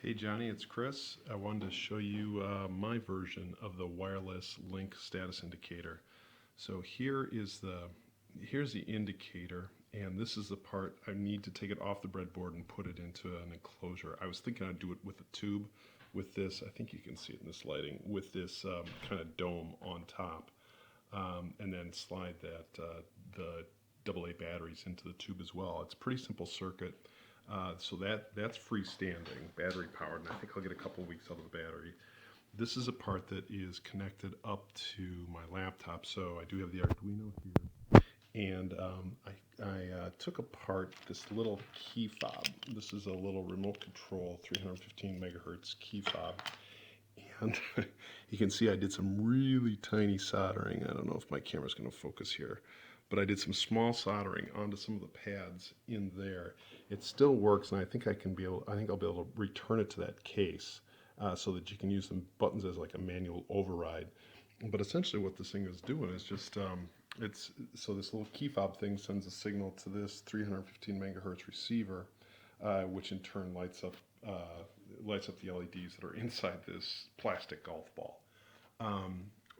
Hey Johnny, it's Chris. I wanted to show you my version of the wireless Lync Status Indicator. So here's the indicator, and this is the part I need to take it off the breadboard and put it into an enclosure. I was thinking I'd do it with a tube, with this. I think you can see it in this lighting, with this kind of dome on top, and then slide the AA batteries into the tube as well. It's a pretty simple circuit. So that's freestanding, battery powered, and I think I'll get a couple weeks out of the battery. This is a part that is connected up to my laptop, so I do have the Arduino here. And I took apart this little key fob. This is a little remote control 315 megahertz key fob. And you can see I did some really tiny soldering. I don't know if my camera's going to focus here, but I did some small soldering onto some of the pads in there. It still works, and I think I'll be able to return it to that case so that you can use the buttons as like a manual override. But essentially, what this thing is doing is just so this little key fob thing sends a signal to this 315 megahertz receiver, which in turn lights up the LEDs that are inside this plastic golf ball.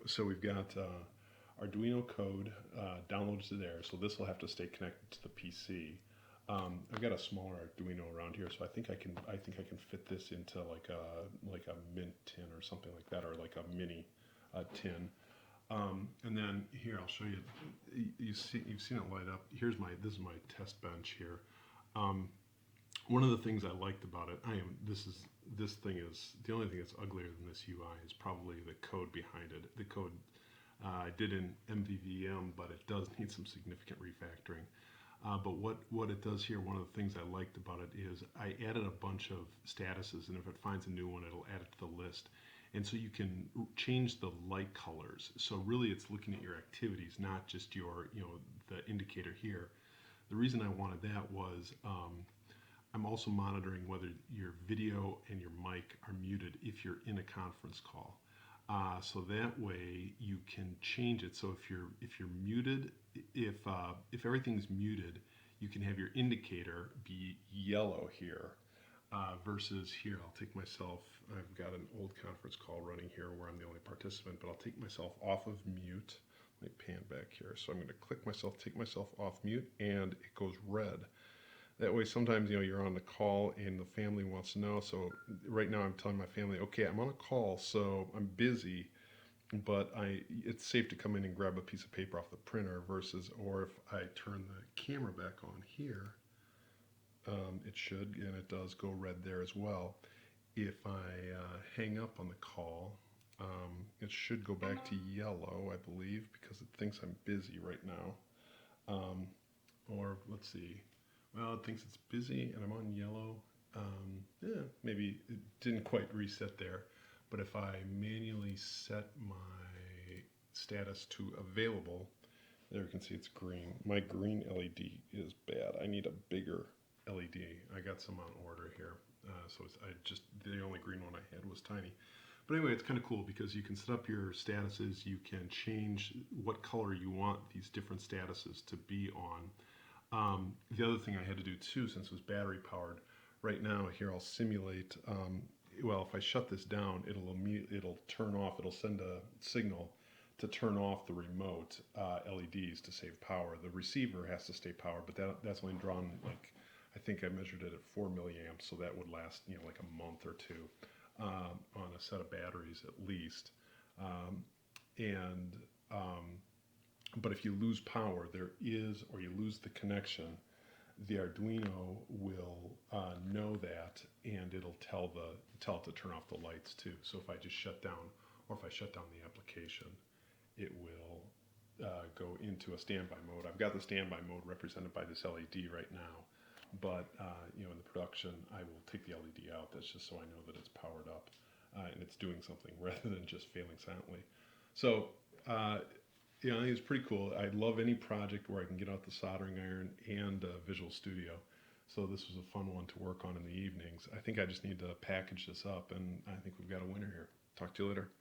So we've got Arduino code downloaded to there, so this will have to stay connected to the PC. I've got a smaller Arduino around here, so I think I can fit this into like a mint tin or something like that, or like a mini tin. And then here I'll show you. You've seen it light up. This is my test bench here. One of the things I liked about it, the only thing that's uglier than this UI is probably the code behind it. The code I did in MVVM, but it does need some significant refactoring. But what it does here, one of the things I liked about it is I added a bunch of statuses, and if it finds a new one, it'll add it to the list. And so you can change the light colors. So really it's looking at your activities, not just the indicator here. The reason I wanted that was I'm also monitoring whether your video and your mic are muted if you're in a conference call. So that way you can change it. So if you're muted, if everything's muted, you can have your indicator be yellow here, versus here. I've got an old conference call running here where I'm the only participant, but I'll take myself off of mute. Let me pan back here. So I'm going to take myself off mute, and it goes red. That way, sometimes you're on the call and the family wants to know. So right now, I'm telling my family, okay, I'm on a call, so I'm busy, but it's safe to come in and grab a piece of paper off the printer. Or if I turn the camera back on here, it should, and it does go red there as well. If I hang up on the call, it should go back to yellow, I believe, because it thinks I'm busy right now. Or let's see. Well, it thinks it's busy and I'm on yellow. Maybe it didn't quite reset there. But if I manually set my status to available, there you can see it's green. My green LED is bad. I need a bigger LED. I got some on order here. The only green one I had was tiny. But anyway, it's kind of cool because you can set up your statuses. You can change what color you want these different statuses to be on. The other thing I had to do too, since it was battery powered, right now here I'll simulate, if I shut this down, it'll turn off, it'll send a signal to turn off the remote LEDs to save power. The receiver has to stay powered, but that's only drawn, like, I think I measured it at 4 milliamps, so that would last like a month or two on a set of batteries at least. But if you lose power, or you lose the connection, the Arduino will know that, and it'll tell it to turn off the lights too. So if I just shut down, or if I shut down the application, it will go into a standby mode. I've got the standby mode represented by this LED right now, but in the production, I will take the LED out. That's just so I know that it's powered up and it's doing something rather than just failing silently. So. I think it's pretty cool. I love any project where I can get out the soldering iron and Visual Studio. So this was a fun one to work on in the evenings. I think I just need to package this up, and I think we've got a winner here. Talk to you later.